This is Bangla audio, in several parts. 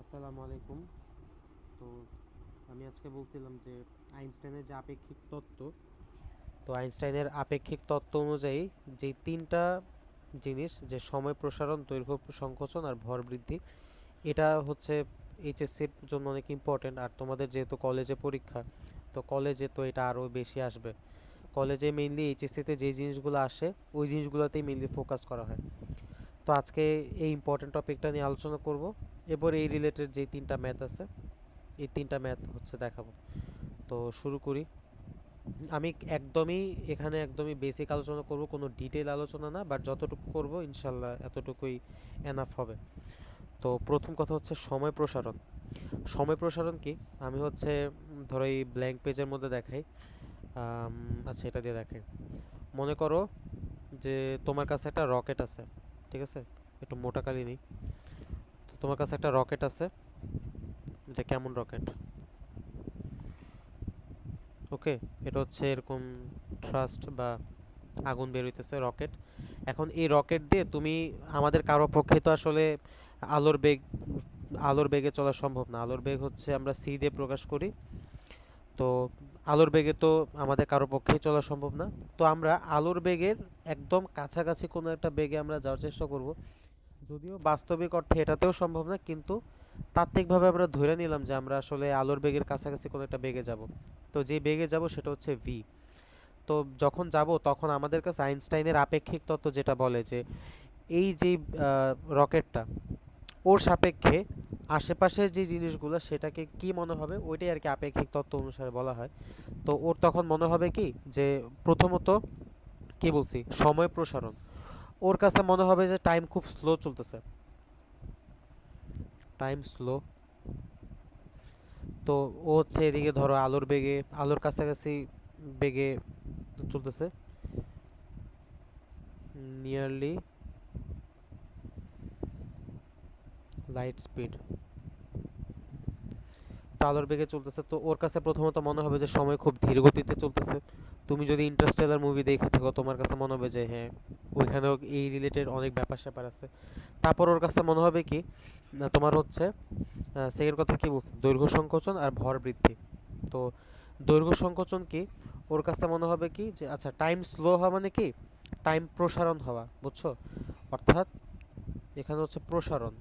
আসসালামু আলাইকুম। তো আমি আজকে বলছিলাম যে আইনস্টাইনের যে আপেক্ষিক তত্ত্ব, তো আইনস্টাইনের আপেক্ষিক তত্ত্ব অনুযায়ী যে তিনটা জিনিস, যে সময় প্রসারণ, দৈর্ঘ্য সংকোচন আর ভর বৃদ্ধি, এটা হচ্ছে এইচএসসির জন্য অনেক ইম্পর্টেন্ট। আর তোমাদের যেহেতু কলেজে পরীক্ষা, তো কলেজে তো এটা আরও বেশি আসবে। কলেজে মেইনলি এইচএসসিতে যে জিনিসগুলো আসে ওই জিনিসগুলোতেই মেইনলি ফোকাস করা হয়। তো আজকে এই ইম্পর্টেন্ট টপিকটা নিয়ে আলোচনা করব। এরপর এই রিলেটেড যে তিনটা ম্যাথ আছে, এই তিনটা ম্যাথ হচ্ছে দেখাবো। তো শুরু করি। আমি একদমই বেসিক আলোচনা করব, কোনো ডিটেল আলোচনা না, বাট যতটুকু করব ইনশাল্লাহ এতটুকুই এনাফ হবে। তো প্রথম কথা হচ্ছে সময় প্রসারণ। সময় প্রসারণ কি? আমি হচ্ছে ধরো এই ব্ল্যাঙ্ক পেজের মধ্যে দেখাই। আচ্ছা, এটা দিয়ে দেখাই। মনে করো যে তোমার কাছে একটা রকেট আছে, ঠিক আছে? একটু মোটা কালি নেই। তো তোমার কাছে একটা রকেট আছে। এটা কেমন রকেট? ওকে, এটা হচ্ছে এরকম থ্রাস্ট বা আগুন বের হইতেছে, রকেট। এখন এই রকেট দিয়ে তুমি, আমাদের কারো পক্ষে তো আসলে আলোর বেগ আলোর বেগে চলা সম্ভব না। আলোর বেগ হচ্ছে আমরা সি দিয়ে প্রকাশ করি। তো আলোর বেগে তো আমাদের কারো পক্ষেই চলা সম্ভব না। তো আমরা আলোর বেগের একদম কাছাকাছি কোনো একটা বেগে আমরা যাওয়ার চেষ্টা করব। যদিও বাস্তবিক অর্থে এটাতেও সম্ভব না, কিন্তু তাত্ত্বিকভাবে আমরা ধরে নিলাম যে আমরা আসলে আলোর বেগের কাছাকাছি কোনো একটা বেগে যাব। তো যে বেগে যাব সেটা হচ্ছে ভি। তো যখন যাব তখন আমাদের কাছে আইনস্টাইনের আপেক্ষিক তত্ত্ব যেটা বলে যে এই যে রকেটটা, ওর সাপেক্ষে আশেপাশের যে জিনিসগুলো সেটাকে কি মনে হবে, ওইটাই আর কি আপেক্ষিক তত্ত্ব অনুসারে বলা হয়। তো ওর তখন মনে হবে কি যে প্রথমত কি বলছি, সময় প্রসারণ। ওর কাছে মনে হবে যে টাইম খুব স্লো চলতেছে, টাইম স্লো। তো ও হচ্ছে এদিকে ধরো আলোর বেগে, আলোর কাছাকাছি বেগে চলতেছে, নিয়ারলি লাইট স্পিড। তো আলোর বেগে চলতেছে, তো ওর কাছে প্রথমত মনে হবে যে সময় খুব ধীর গতিতে চলতেছে। তুমি যদি ইন্টারস্টেলার মুভি দেখে থাকো, তোমার কাছে মনে হবে যে হ্যাঁ, ওইখানেও এই রিলেটেড অনেক ব্যাপার স্যাপার আছে। তারপর ওর কাছে মনে হবে কি না, তোমার হচ্ছে সেকেন্ড কথা কি বলছে, দৈর্ঘ্য সংকোচন আর ভর বৃদ্ধি। তো দৈর্ঘ্য সংকোচন কি? ওর কাছে মনে হবে কি যে আচ্ছা, টাইম স্লো হওয়া মানে কি, টাইম প্রসারণ হওয়া, বুঝছো? অর্থাৎ এখানে হচ্ছে প্রসারণ।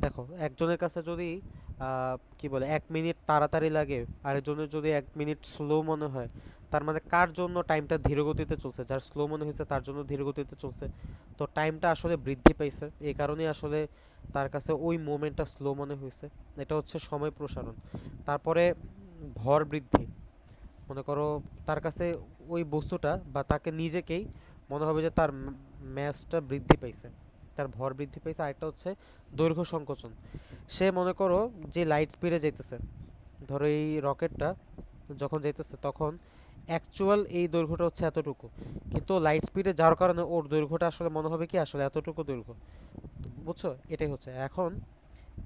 দেখো, একজনের কাছে যদি কি বলে 1 মিনিট তাড়াতাড়ি লাগে, আরেকজনের যদি 1 মিনিট স্লো মনে হয়, তার মানে কার জন্য টাইমটা ধীর গতিতে চলছে? যার স্লো মনে হয়েছে তার জন্য ধীর গতিতে চলছে। তো টাইমটা আসলে বৃদ্ধি পাইছে, এই কারণেই আসলে তার কাছে ওই মোমেন্টটা স্লো মনে হয়েছে। এটা হচ্ছে সময় প্রসারণ। তারপরে ভর বৃদ্ধি। মনে করো তার কাছে ওই বস্তুটা বা তাকে নিজেকেই মনে হবে যে তার ম্যাসটা বৃদ্ধি পাইছে, তার ভর বৃদ্ধি পাইছে। আরেকটা হচ্ছে দৈর্ঘ্য সংকোচন। সে মনে করো যে লাইট স্পিডে যাইতেছে, ধরো এই রকেটটা যখন যাইতেছে তখন অ্যাকচুয়াল এই দৈর্ঘ্যটা হচ্ছে এতটুকু, কিন্তু লাইট স্পিডে যাওয়ার কারণে ওর দৈর্ঘ্যটা আসলে মনে হবে কি আসলে এতটুকু দৈর্ঘ্য। বুঝছো? এটাই হচ্ছে এখন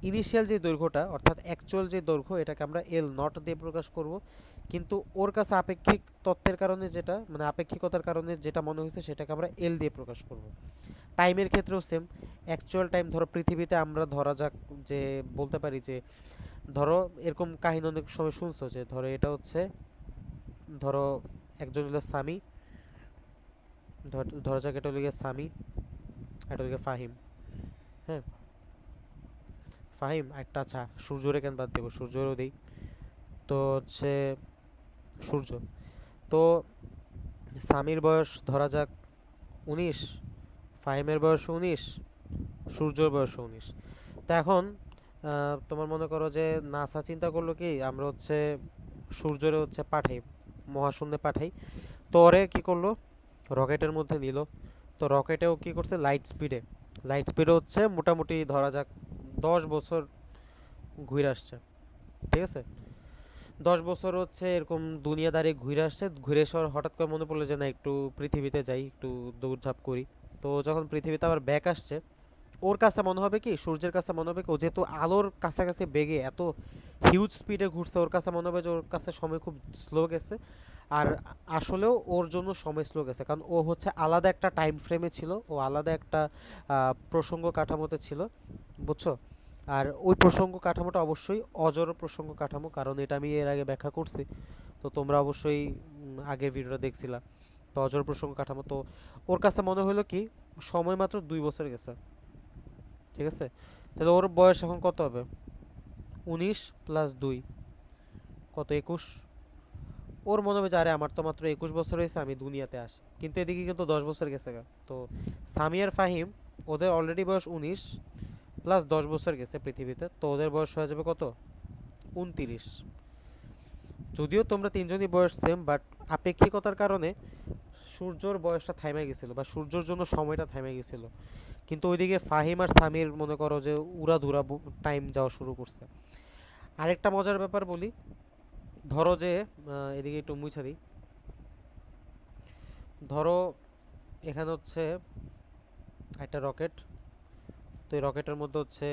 ইনিশিয়াল যে দৈর্ঘ্যটা, অর্থাৎ অ্যাকচুয়াল যে দৈর্ঘ্য, এটাকে আমরা এল নট দিয়ে প্রকাশ করব। কিন্তু ওর কাছে আপেক্ষিক তত্ত্বের কারণে যেটা, মানে আপেক্ষিকতার কারণে যেটা মনে হয়েছে, সেটাকে আমরা এল দিয়ে প্রকাশ করব। টাইমের ক্ষেত্রেও সেম। অ্যাকচুয়াল টাইম ধরো পৃথিবীতে আমরা ধরা যাক যে বলতে পারি যে, ধরো এরকম কাহিনী অনেক সময় শুনছো যে ধরো এটা হচ্ছে, ধরো একজন হলো সামি, ধরা যাক এটা হলো গিয়ে সামি, এটা হলো গিয়ে ফাহিম। হ্যাঁ, ফাহিম একটা, আচ্ছা সূর্যরে কেন বাদ দেবো, সূর্যরও দিই। তো হচ্ছে সূর্য। তো সামির বয়স ধরা যাক 19, ফাহিমের বয়স 19, সূর্যর বয়স 19। তা এখন তোমার মনে করো যে নাসা চিন্তা করলো কি আমরা হচ্ছে সূর্যরে হচ্ছে পাঠাই, মহাশূন্যে পাঠাই। তো ওরে কি করলো, রকেটের মধ্যে নিল। তো রকেটেও কি করছে, লাইট স্পিডে হচ্ছে মোটামুটি ধরা যাক 10 বছর ঘুরে আসছে, ঠিক আছে? 10 বছর হচ্ছে এরকম দুনিয়াদারি ঘুরে আসছে, ঘুরে এসে ওর হঠাৎ করে মনে পড়লো যে না, একটু পৃথিবীতে যাই, একটু দৌড়ঝাঁপ করি। তো যখন পৃথিবীতে আবার ব্যাক আসছে, ওর কাছে মনে হবে কি, সূর্যের কাছে মনে হবে কি, ও যেহেতু আলোর কাছাকাছি বেগে এত হিউজ স্পিডে ঘুরছে, ওর কাছে মনে হবে যে ওর কাছে সময় খুব স্লো গেছে। আর আসলেও ওর জন্য সময় স্লো গেছে, কারণ ও হচ্ছে আলাদা একটা টাইম ফ্রেমে ছিল, ও আলাদা একটা প্রসঙ্গ কাঠামোতে ছিল। বুঝছো? আর ওই প্রসঙ্গ কাঠামোটা অবশ্যই অজর প্রসঙ্গ কাঠামো, কারণ এটা আমি এর আগে ব্যাখ্যা করছি। তো তোমরা অবশ্যই আগের ভিডিওটা দেখছিলা। তো অজর প্রসঙ্গ কাঠামো, তো ওর কাছে মনে হলো কি সময় মাত্র 2 বছর গেছে, ঠিক আছে? তাহলে ওর বয়স এখন কত হবে? 19 + 2 কত, 21। ওর মনে হবে যে আরে আমার তো মাত্র 21 বছর হয়েছে, আমি দুনিয়াতে আসি, কিন্তু এদিকে কিন্তু 10 বছর গেছে গা। তো সামি আর ফাহিম, ওদের অলরেডি বয়স 19 + 10 বছর গেছে পৃথিবীতে, তো ওদের বয়স হয়ে যাবে কত? 29। যদিও তোমরা তিনজনই বয়স সেম, বাট আপেক্ষিকতার কারণে সূর্যর বয়সটা থাইমে গেছিল, বা সূর্যর জন্য সময়টা থাইমে গেছিল। কিন্তু ওইদিকে ফাহিম আর সামির মনে করো যে উড়াধুরা টাইম যাওয়া শুরু করছে। আরেকটা মজার ব্যাপার বলি, ধরো যে এদিকে একটু মুছা দিই। ধরো এখানে হচ্ছে একটা রকেট, তো এই রকেটের মধ্যে হচ্ছে,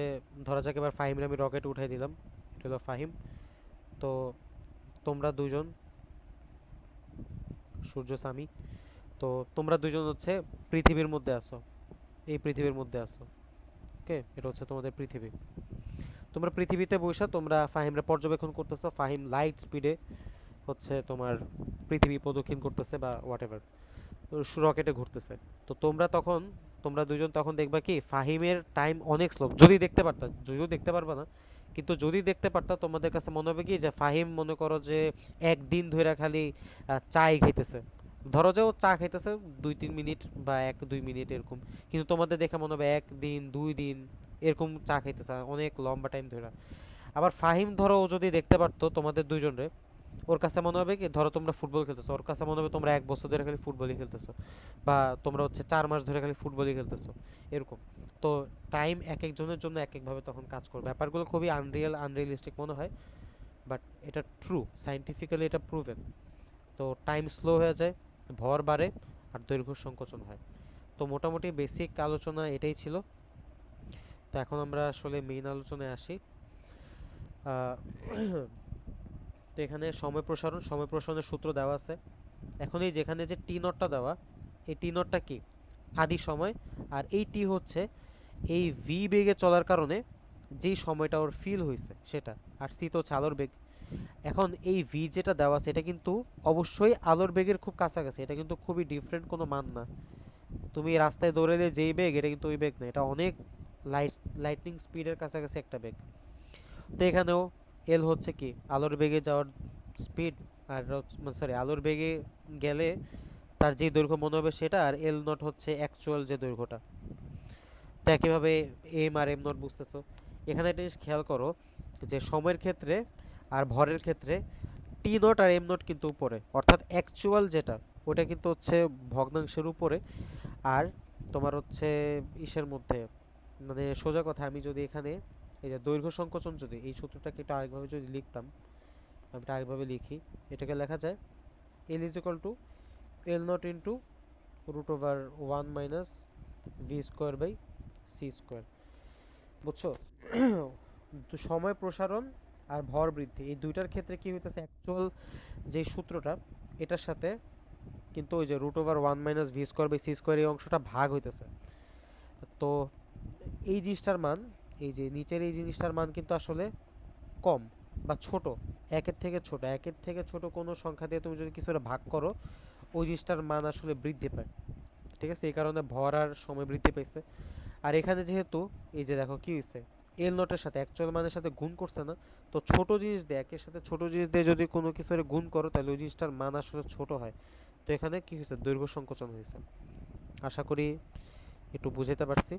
ধরা যাক এবার ফাহিমের আমি রকেট উঠাই দিলাম, এটা হলো ফাহিম। তো তোমরা দুজন, সূর্য সামি, তো তোমরা দুজন হচ্ছে পৃথিবীর মধ্যে আসো, এই পৃথিবীর মধ্যে আসো। ওকে, এটা হচ্ছে তোমাদের পৃথিবী। তোমরা পৃথিবীতে বসে তোমরা ফাহিমরা পর্যবেক্ষণ করতেছো, ফাহিম লাইট স্পিডে হচ্ছে তোমার পৃথিবী প্রদক্ষিণ করতেছে বা হোয়াট এভার, রকেটে ঘুরতেছে। তো তোমরা দুজন তখন দেখবা কি ফাহিমের টাইম অনেক স্লো, যদি দেখতে পারতা, যদিও দেখতে পারবা না, কিন্তু যদি দেখতে পারতা তোমাদের কাছে মনে হবে কি যে ফাহিম মনে করো যে একদিন ধরে খালি চাই খাইতেছে। ধরো যে ও চা খাইতেছে 2-3 মিনিট বা 1-2 মিনিট এরকম, কিন্তু তোমাদের দেখে মনে হবে 1 দিন 2 দিন এরকম চা খাইতেছে অনেক লম্বা টাইম ধরে। আবার ফাহিম ধরো ও যদি দেখতে পারতো তোমাদের দুইজনরে, ওর কাছে মনে হবে কি, ধরো তোমরা ফুটবল খেলতেছো, ওর কাছে মনে হবে তোমরা 1 বছর ধরে খালি ফুটবলই খেলতেছো, বা তোমরা হচ্ছে 4 মাস ধরে খালি ফুটবলই খেলতেছো, এরকম। তো টাইম এক একজনের জন্য এক একভাবে তখন কাজ করবে। ব্যাপারগুলো খুবই আনরিয়েলিস্টিক মনে হয়, বাট এটা ট্রু, সাইন্টিফিক্যালি এটা প্রুভেন। তো টাইম স্লো হয়ে যায়, ভর বাড়ে, আর দৈর্ঘ্য সংকোচন হয়। তো মোটামুটি বেসিক আলোচনা এটাই ছিল। তো এখন আমরা আসলে মেইন আলোচনায় আসি। আহ, তো এখানে সময় প্রসারণের সূত্র দেওয়া আছে। এখন এই যেখানে যে টি নটটা দেওয়া, এই টি নটটা কি? আদি সময়। আর এই টি হচ্ছে এই ভি বেগে চলার কারণে যেই সময়টা ওর ফিল হয়েছে সেটা, আর সি তো হচ্ছে আলোর বেগ। এখন এই ভি যেটা দেওয়া আছে এটা কিন্তু অবশ্যই আলোর বেগের খুব কাছাকাছি, এটা কিন্তু খুবই ডিফারেন্ট কোনো মান না। তুমি রাস্তায় দৌড়ালে যেই বেগ, এটা কিন্তু ওই বেগ না, এটা অনেক লাইটনিং স্পিডের কাছাকাছি একটা বেগ। তো এখানেও এল হচ্ছে কি আলোর বেগে যাওয়ার স্পিড, আর সরি আলোর বেগে গেলে তার যে দৈর্ঘ্য মনে হবে সেটা, আর এল নট হচ্ছে অ্যাকচুয়াল যে দৈর্ঘ্যটা। তো একইভাবে এম আর এম নট বুঝতেছো। এখানে একটা জিনিস খেয়াল করো যে সময়ের ক্ষেত্রে আর ভরের ক্ষেত্রে টি নট আর এম নট কিন্তু উপরে, অর্থাৎ অ্যাকচুয়াল যেটা ওটা কিন্তু হচ্ছে ভগ্নাংশের উপরে। আর তোমার হচ্ছে ইসের মধ্যে, মানে সোজা কথা আমি যদি এখানে এই যে দৈর্ঘ্য সংকোচন, যদি এই সূত্রটাকে একটু আরেকভাবে যদি লিখতাম, আমি এটা আরেকভাবে লিখি, এটাকে লেখা যায় এল is equal to L naught into √1 - v² / c²। বুঝছো? তো সময় প্রসারণ আর ভর বৃদ্ধি এই দুইটার ক্ষেত্রে কি হইতেছে, অ্যাকচুয়াল যে সূত্রটা এটার সাথে কিন্তু ওই যে √1 - v² / c² এই অংশটা ভাগ হইতেছে। তো এই জিনিসটার মান, এই যে নিচের এই জিনিসটার মান কিন্তু আসলে কম বা ছোট, একের থেকে ছোট কোনো সংখ্যা দিয়ে তুমি যদি কিছুটা ভাগ করো, ওই জিনিসটার মান আসলে বৃদ্ধি পায়। ঠিক আছে, এই কারণে ভর আর সময় বৃদ্ধি পাইছে। আর এখানে যেহেতু এই যে দেখো কি হয়েছে, এল নটের সাথে অ্যাকচুয়াল মানের সাথে গুণ করছে না, তো ছোট জিনিস দিয়ে একের সাথে ছোট জিনিস দিয়ে যদি কোনো কিছু গুণ করো তাহলে ওই জিনিসটার মান আসলে ছোট হয়। তো এখানে কি হয়েছে, দৈর্ঘ্য সংকোচন হয়েছে। আশা করি একটু বুঝাতে পারছি।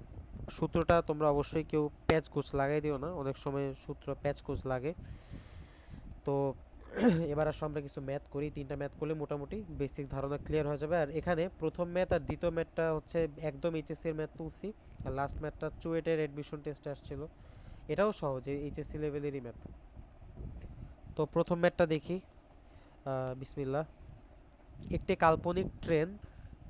সূত্রটা তোমরা অবশ্যই কেউ প্যাচ গোছ লাগাই দিও না, অনেক সময় সূত্র প্যাচ গোছ লাগে। তো এবার আসলে আমরা কিছু ম্যাথ করি, 3টা ম্যাথ করলে মোটামুটি বেসিক ধারণা ক্লিয়ার হয়ে যাবে। আর এখানে প্রথম ম্যাথ আর দ্বিতীয় ম্যাথটা হচ্ছে একদম এইচএসসি এর ম্যাথ তুলছি, আর লাস্ট ম্যাথটা চুয়েটের এডমিশন টেস্টে আসছিল, এটাও সহজ, এইচএসসি লেভেলেরই ম্যাথ। তো প্রথম ম্যাথটা দেখি, বিসমিল্লাহ। একটি কাল্পনিক ট্রেন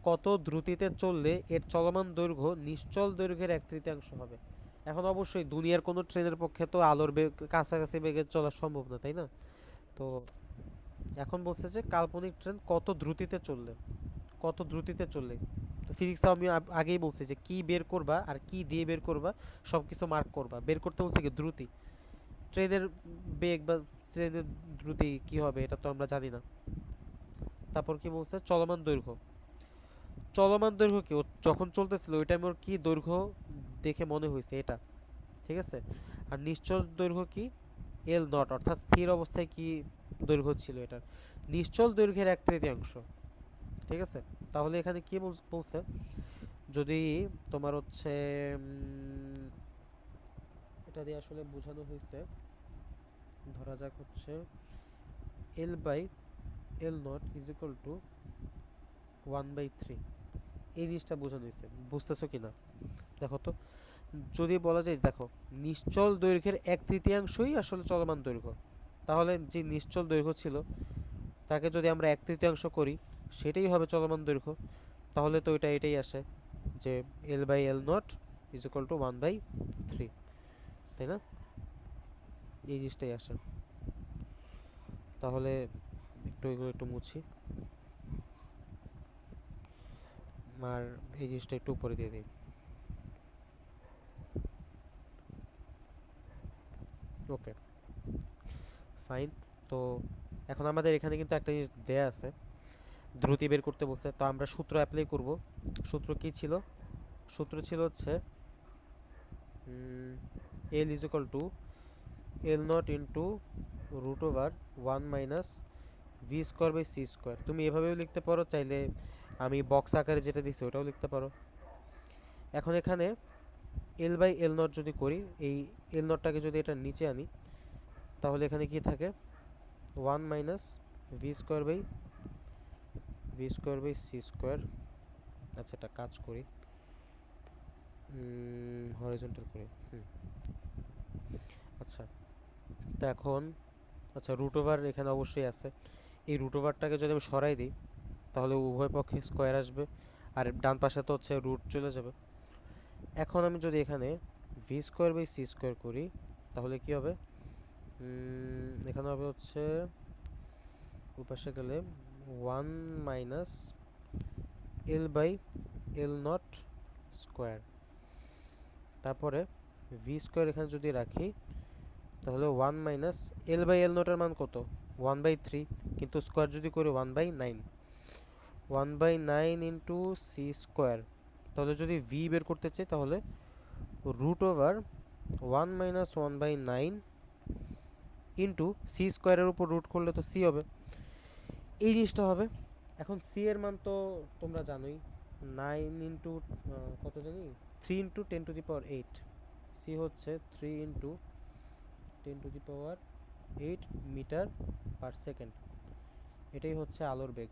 কত দ্রুতিতে চললে এর চলমান দৈর্ঘ্য নিশ্চল দৈর্ঘ্যের 1/3 হবে? এখন অবশ্যই দুনিয়ার কোনো ট্রেনের পক্ষে তো আলোর বেগ কাছাকাছি বেগে চলা সম্ভব না, তাই না? তো এখন বলছে যে কাল্পনিক ট্রেন কত দ্রুতিতে চললে, কত দ্রুতিতে চললে, তো ফিজিক্সে আমি আগেই বলছি যে কি বের করবা আর কি দিয়ে বের করবা সব কিছু মার্ক করবা। বের করতে বলছে কি দ্রুতি, ট্রেনের বেগ বা ট্রেনের দ্রুতি কি হবে এটা তো আমরা জানি না। তারপর কি বলছে চলমান দৈর্ঘ্য, চলমান দৈর্ঘ্য কি ও যখন চলতেছিল ওই টাইমে ওর কি দৈর্ঘ্য দেখে মনে হয়েছে এটা, ঠিক আছে। আর নিশ্চল দৈর্ঘ্য কি এল নট, অর্থাৎ স্থির অবস্থায় কি দৈর্ঘ্য ছিল এটার, নিশ্চল দৈর্ঘ্যের 1/3। ঠিক আছে। তাহলে এখানে কি বলছে, যদি তোমার হচ্ছে এটা দিয়ে আসলে বোঝানো হয়েছে, ধরা যাক হচ্ছে L by L naught is equal to 1/3, এই জিনিসটা বোঝানো হয়েছে, বুঝতেছো কিনা দেখো তো। যদি বলা যায় দেখো নিশ্চল দৈর্ঘ্যের 1/3 আসলে চলমান দৈর্ঘ্য, তাহলে যে নিশ্চল দৈর্ঘ্য ছিল তাকে যদি আমরা 1/3 করি সেটাই হবে চলমান দৈর্ঘ্য। তাহলে তো এটাই আসে যে L by L naught is equal to 1/3, তাই না? এই জিনিসটাই আসে। তাহলে এগুলো একটু মুছি আর এই জিনিসটা একটু উপরে দিয়ে দিই। Okay fine. তো এখন আমাদের এখানে কিন্তু একটা জিনিস দেয়া আছে, দ্রুতি বের করতে বলছে, তো আমরা সূত্র অ্যাপ্লাই করব। সূত্র কি ছিল? সূত্র ছিল হচ্ছে L is equal to L naught into root over 1 - v² by c²। তুমি এভাবেও লিখতে পারো, চাইলে আমি বক্স আকারে যেটা দিছি ওটাও লিখতে পারো। এখন এখানে এল বাই এল নট যদি করি, এই এল নটটাকে যদি এটা নিচে আনি তাহলে এখানে কি থাকে 1 - v² বাই c²। আচ্ছা এটা কাজ করি, হরিজন্টাল করি। আচ্ছা তো এখন আচ্ছা রুট ওভার এখানে অবশ্যই আছে, এই রুট ওভারটাকে যদি আমি সরাই দিই তাহলে উভয় পক্ষে স্কোয়ার আসবে, আর ডান পাশে তো হচ্ছে রুট চলে যাবে। এখন আমি যদি এখানে v² বাই c² করি তাহলে কি হবে, এখানে হবে হচ্ছে উপাশে গেলে 1 - l/l0² তারপরে v² এখানে যদি রাখি তাহলে 1 - l/l0 এর মান কত 1/3, কিন্তু স্কোয়ার যদি করি 1/9, 1/9 ইন্টু c²। তাহলে যদি v বের করতে চাই তাহলে রুট ওভার 1 - 1/9 ইন্টু c² এর উপর রুট করলে তো c হবে, এই জিনিসটা হবে। এখন c এর মান তো তোমরা জানোই, 9 ইন্টু কত জানি 3 ইন্টু 10⁸, c হচ্ছে 3 ইন্টু 10⁸ মিটার পার সেকেন্ড, এটাই হচ্ছে আলোর বেগ।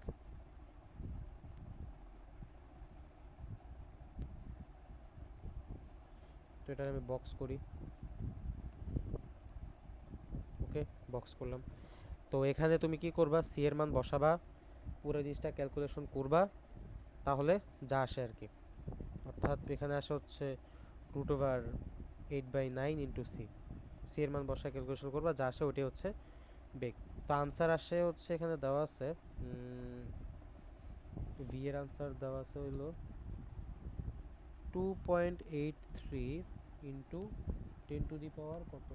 তো এটা আমি বক্স করি, ওকে বক্স করলাম। তো এখানে তুমি কি করবা, c এর মান বসাবা, পুরো জিনিসটা ক্যালকুলেশন করবা, তাহলে যা আসে আর কি। অর্থাৎ এখানে আসে হচ্ছে রুট ওভার 8/9 ইন্টু c এর মান বসা ক্যালকুলেশন করবা, যা আসে ওটাই হচ্ছে বেগ। তো আনসার আসে হচ্ছে এখানে দেওয়া আছে v এর আনসার দেওয়া আছে হলো 2.83 ইন্টু 10⁸ কত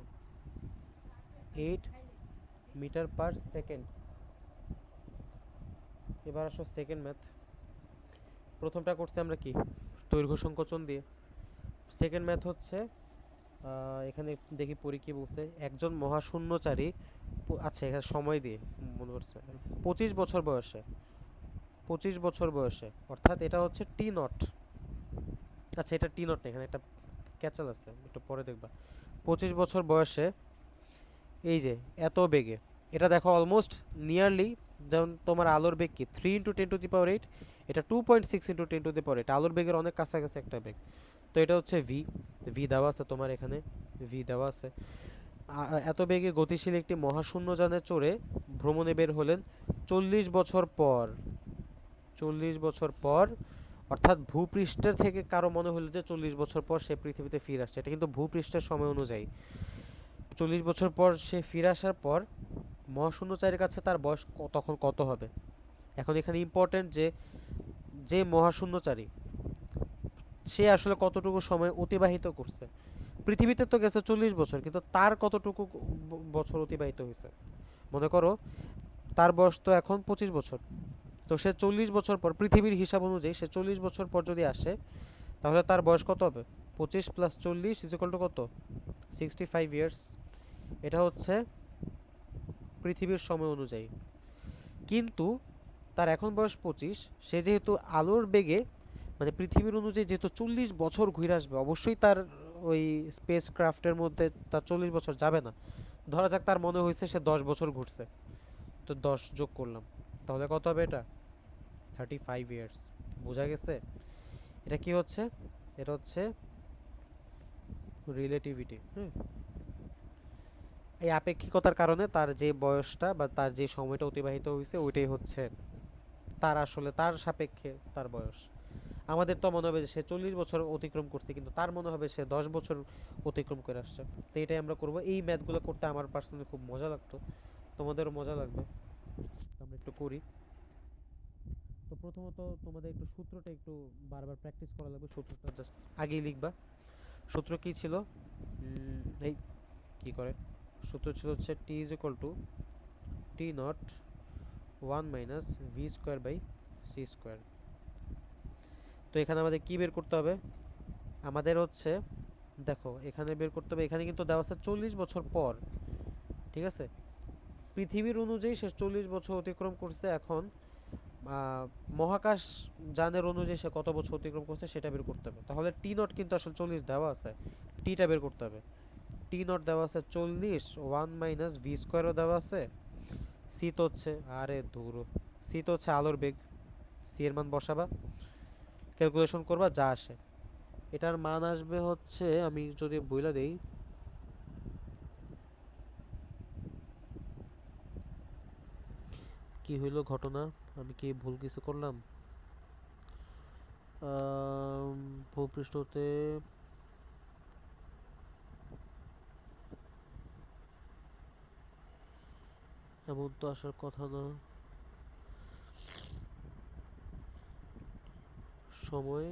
8 মিটার পার সেকেন্ড। এবার আসো সেকেন্ড ম্যাথ। প্রথমটা করছি আমরা কি দৈর্ঘ্য সংকোচন দিয়ে, সেকেন্ড ম্যাথ হচ্ছে এখানে দেখি পড়ি কি বলছে, একজন মহাশূন্যচারী আচ্ছা এখানে সময় দিয়ে মনে করছে 25 বছর বয়সে, 25 বছর বয়সে, অর্থাৎ এটা হচ্ছে টি নট। আচ্ছা এটা টি নট না, এখানে একটা ক্যাচাল আছে, একটু পরে দেখবা। 25 বছর বয়সে এই যে এত বেগে, এটা দেখো অলমোস্ট নিয়ারলি, যেমন তোমার আলোর বেগ কি 3 ইন্টু 10⁸, এটা 2.6 ইন্টু 10⁸, আলোর বেগের অনেক কাছাকাছি একটা বেগ। তো এটা হচ্ছে ভি, ভি দেওয়া আছে তোমার এখানে, ভি দেওয়া আছে। এত বেগে গতিশীল একটি মহাশূন্যযানে চড়ে ভ্রমণে বের হলেন 40 বছর পর, 40 বছর পর, অর্থাৎ ভূপৃষ্ঠের থেকে কারো মনে হলো যে 40 বছর পর সে পৃথিবীতে ফিরে আসছে, এটা কিন্তু ভূপৃষ্ঠের সময় অনুযায়ী। 40 বছর পর সে ফিরে আসার পর মহাশূন্যচারীর কাছে তার বয়স তখন কত হবে। এখন এখানে ইম্পর্টেন্ট যে যে মহাশূন্যচারী সে আসলে কতটুকু সময় অতিবাহিত করছে। পৃথিবীতে তো গেছে 40 বছর, কিন্তু তার কতটুকু বছর অতিবাহিত হয়েছে। মনে করো তার বয়স তো এখন 25 বছর, তো সে 40 বছর পর পৃথিবীর হিসাব অনুযায়ী সে 40 বছর পর যদি আসে, তাহলে তার বয়স কত হবে? 25 + 40 = কত? 65 ইয়ার্স। এটা হচ্ছে পৃথিবীর সময় অনুযায়ী। কিন্তু তার এখন বয়স 25, সে যেহেতু আলোর বেগে মানে পৃথিবীর অনুযায়ী যেহেতু 40 বছর ঘুরে আসবে, অবশ্যই তার ওই স্পেস ক্রাফটের মধ্যে তার 40 বছর যাবে না। ধরা যাক তার মনে হয়েছে সে 10 বছর ঘুরছে, তো 10 যোগ করলাম, তাহলে কত হবে? এটা 35 ইয়ার্স। বোঝা গেছে? এটা কি হচ্ছে? এটা হচ্ছে রিলেটিভিটি। হ্যাঁ, এই আপেক্ষিকতার কারণে তার যে বয়সটা বা তার যে সময়টা অতিবাহিত হয়েছে ওইটাই হচ্ছে তার আসলে তার সাপেক্ষে তার বয়স। আমাদের তো মনে হবে যে সে 40 বছর অতিক্রম করছে, কিন্তু তার মনে হবে সে 10 বছর অতিক্রম করে আসছে। তো এটাই আমরা করব। এই ম্যাথগুলো করতে আমার পার্সোনালি খুব মজা লাগতো, তোমাদেরও মজা লাগবে। আমরা একটু করি। তো প্রথমত তোমাদের একটু সূত্রটা একটু বারবার প্র্যাকটিস করা লাগবে। সূত্রটা জাস্ট আগেই লিখবা। সূত্র কি ছিল? এই কি করে, সূত্র ছিল হচ্ছে T is equal to T naught 1 - v² / c²। তো এখানে আমাদের কি বের করতে হবে? আমাদের হচ্ছে দেখো এখানে বের করতে হবে, এখানে কিন্তু দেওয়া আছে 40 বছর পর। ঠিক আছে, পৃথিবীর অনুযায়ী সে 40 বছর অতিক্রম করছে। এখন মহাকাশ যানের অনুযায়ী সে কত বছর অতিক্রম করছে সেটা বের করতে হবে। তাহলে টি নট কিন্তু আসলে 40 দেওয়া আছে, টিটা বের করতে হবে। টি নট দেওয়া আছে 40, 1 - v² দেওয়া আছে। সি তো হচ্ছে, আরে দূর, সি তো হচ্ছে আলোর বেগ। সি এর মান বসাবা, ক্যালকুলেশন করবা, যা আসে এটার মান আসবে হচ্ছে, আমি যদি বইলা দেই, কি হইল ঘটনা, আমি কি ভুল কিছু করলাম? ভূপৃষ্ঠতে এমন তো আসার কথা না। সময়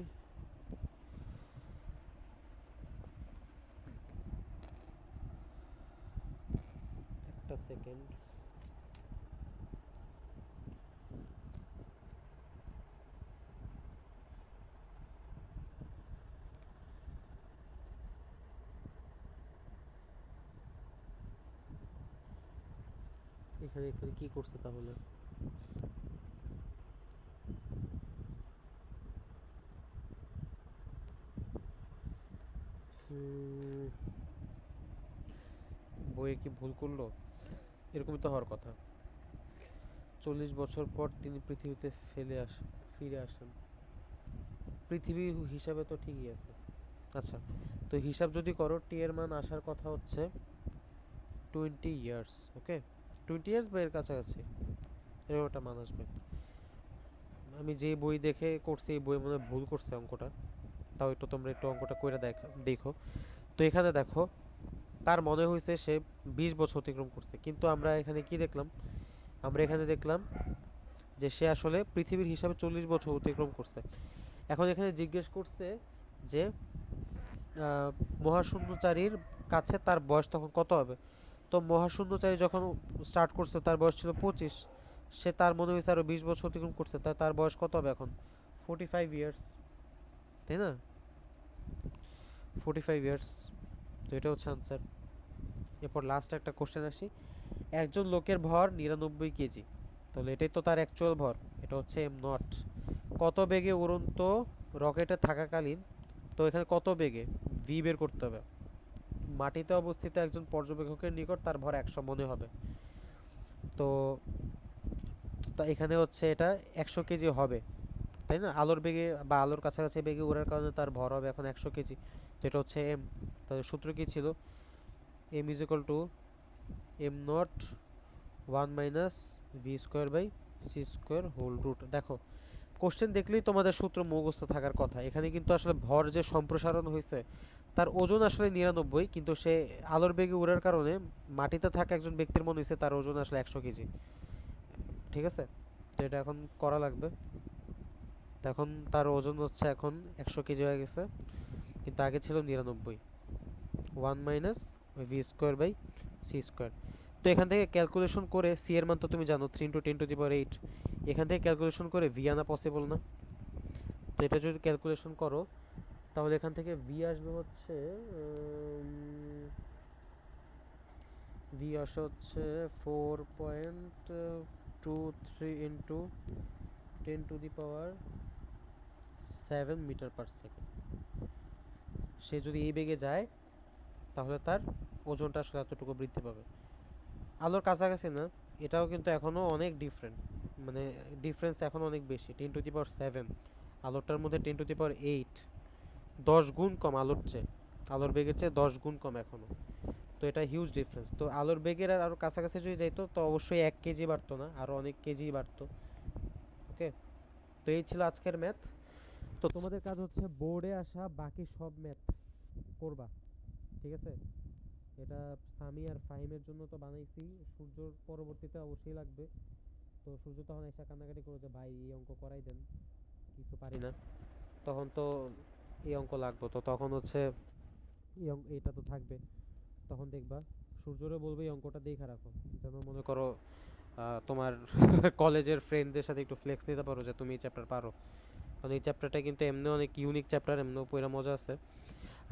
একটা সেকেন্ড। এখানে এখানে কি করছে তাহলে? হুম, বইয়ে কি ভুল করলো? এরকমই তো হওয়ার কথা। 40 বছর পর তিনি পৃথিবীতে ফিরে আসেন। পৃথিবী হিসাবে তো ঠিকই আছে। আচ্ছা, তো হিসাব যদি করো, টি এর মান আসার কথা হচ্ছে 20 ইয়ার্স। ওকে, 20 ইয়ার্স বা এর কাছাকাছি এরকম একটা মান আসবে। আমি যে বই দেখে করছি এই বই মনে হয় ভুল করছে অঙ্কটা, তাও একটু তোমরা একটু অঙ্কটা করে দেখো। তো এখানে দেখো তার মনে হয়েছে সে 20 বছর অতিক্রম করছে, কিন্তু আমরা এখানে কি দেখলাম? আমরা এখানে দেখলাম যে সে আসলে পৃথিবীর হিসাবে 40 বছর অতিক্রম করছে। এখন এখানে জিজ্ঞেস করছে যে মহাশূন্যচারীর কাছে তার বয়স তখন কত হবে। তো মহাশূন্যচারী যখন স্টার্ট করছে তার বয়স ছিল 25, সে তার মনে হয়েছে আরো 20 বছর অতিক্রম করছে, তাই তার বয়স কত হবে এখন? 45 ইয়ার্স, তাই না? 45 ইয়ার্স। তো এটা হচ্ছে আনসার। এরপর লাস্ট একটা কোশ্চেন আসি। একজন লোকের ভর 99 কেজি, তাহলে এটাই তো তার অ্যাকচুয়াল ভর। এটা হচ্ছে m0। কত বেগে উড়ন্ত রকেটে থাকাকালীন, তো এখানে কত বেগে, ভি বের করতে হবে। মাটিতে অবস্থিত একজন পর্যবেক্ষকের নিকট তার ভর 100 মনে হবে। তো এখানে হচ্ছে এটা 100 কেজি হবে, তাই না? আলোর বেগে বা আলোর কাছাকাছি বেগে ওড়ার কারণে তার ভর হবে এখন 100 কেজি। তো এটা হচ্ছে এম। তাহলে সূত্র কি ছিল? M is equal two m0 1 - v²/c² দেখো কোশ্চেন দেখলেই তোমাদের সূত্র মুখস্থ থাকার কথা। এখানে কিন্তু আসলে ভর যে সম্প্রসারণ হয়েছে, তার ওজন আসলে 99, কিন্তু সে আলোর বেগে উড়ার কারণে মাটিতে থাকা একজন ব্যক্তির মনে হয়েছে তার ওজন আসলে 100 কেজি। ঠিক আছে, তো এটা এখন করা লাগবে। তো এখন তার ওজন হচ্ছে এখন 100 কেজি হয়ে গেছে, কিন্তু আগে ছিল 99। 1 minus V square by C square. তো এখান থেকে ক্যালকুলেশন করে সি এর মান তো তুমি জানো 3 × 10⁸। এখান থেকে ক্যালকুলেশন করে ভি আনা পসিবল না। তো এটা যদি ক্যালকুলেশন করো তাহলে এখান থেকে ভি আসবে হচ্ছে ভি আসে হচ্ছে 4.23 ইন্টু 10⁻⁷ মিটার পার সেকেন্ড। সে যদি এই বেগে যায় তাহলে তার ওজনটা আসলে এতটুকু বৃদ্ধি পাবে। আলোর কাছাকাছি না, এটাও কিন্তু এখনো অনেক ডিফারেন্ট, মানে ডিফারেন্স এখন অনেক বেশি। 10⁻⁷, আলোরটার মধ্যে 10⁸ 10 গুণ কম আলোর চেয়ে, আলোর বেগের চেয়ে 10 গুণ কম এখনো। তো এটা হিউজ ডিফারেন্স। তো আলোর বেগের আর আরো কাছাকাছি যদি যাইতো তো অবশ্যই 1 কেজি বাড়তো না, আরো অনেক কেজি বাড়তো। ওকে, তো এই ছিল আজকের ম্যাথ। তো তোমাদের কাজ হচ্ছে বোর্ডে আসা বাকি সব ম্যাথ করবা, ঠিক আছে? এটা সামি আর ফাহিমের জন্য তো বানাইছি, সূর্যর পরবর্তীতে অবশ্যই লাগবে। তো সূর্য তখন এসে কান্নাকাটি করে যে ভাই এই অঙ্ক করাই দেন, কিছু পারি না। তখন তো এই অঙ্ক লাগবে, তো তখন হচ্ছে এটা তো থাকবে। তখন দেখবা সূর্যরে বলবে এই অঙ্কটা দেখা রাখো, যেন মনে করো তোমার কলেজের ফ্রেন্ডদের সাথে একটু ফ্লেক্স নিতে পারো যে তুমি এই চ্যাপ্টার পারো। কারণ এই চ্যাপ্টারটা কিন্তু এমনি অনেক ইউনিক চ্যাপ্টার, এমনিও পড়া মজা আছে।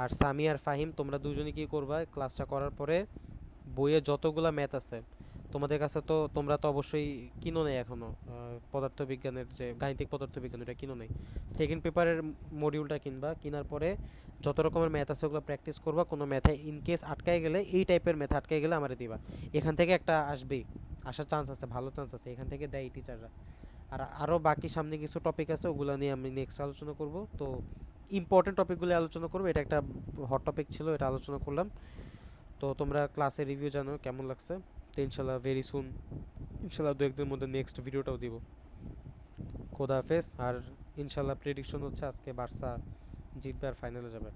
আর সামি আর ফাহিম তোমরা দুজনে কি করবা, ক্লাসটা করার পরে বইয়ে যতগুলা ম্যাথ আছে তোমাদের কাছে, তো তোমরা তো অবশ্যই কিনো নাই এখনো পদার্থবিজ্ঞানের যে গাণিতিক পদার্থবিজ্ঞান এটা কিনো নাই, সেকেন্ড পেপারের মডিউলটা কিনবা। কেনার পরে যত রকমের ম্যাথ আছে ওগুলো প্র্যাকটিস করবা। কোনো ম্যাথে ইনকেস আটকায় গেলে, এই টাইপের ম্যাথ আটকায় গেলে আমারে দিবা। এখান থেকে একটা আসবেই, আসার চান্স আছে, ভালো চান্স আছে, এখান থেকে দেয় টিচাররা। আর আরও বাকি সামনে কিছু টপিক আছে, ওগুলো নিয়ে আমি নেক্সট আলোচনা করব। তো ইম্পর্টেন্ট টপিকগুলো আলোচনা করবো, এটা একটা হট টপিক ছিল, এটা আলোচনা করলাম। তো তোমরা ক্লাসে রিভিউ জানো কেমন লাগছে। তো ইনশাল্লাহ ভেরি সুন, ইনশাল্লাহ 2-1 দিনের মধ্যে নেক্সট ভিডিওটাও দিব। খোদা হাফেজ। আর ইনশাল্লাহ প্রেডিকশন হচ্ছে আজকে বার্সা জিতবে আর ফাইনালে যাবে।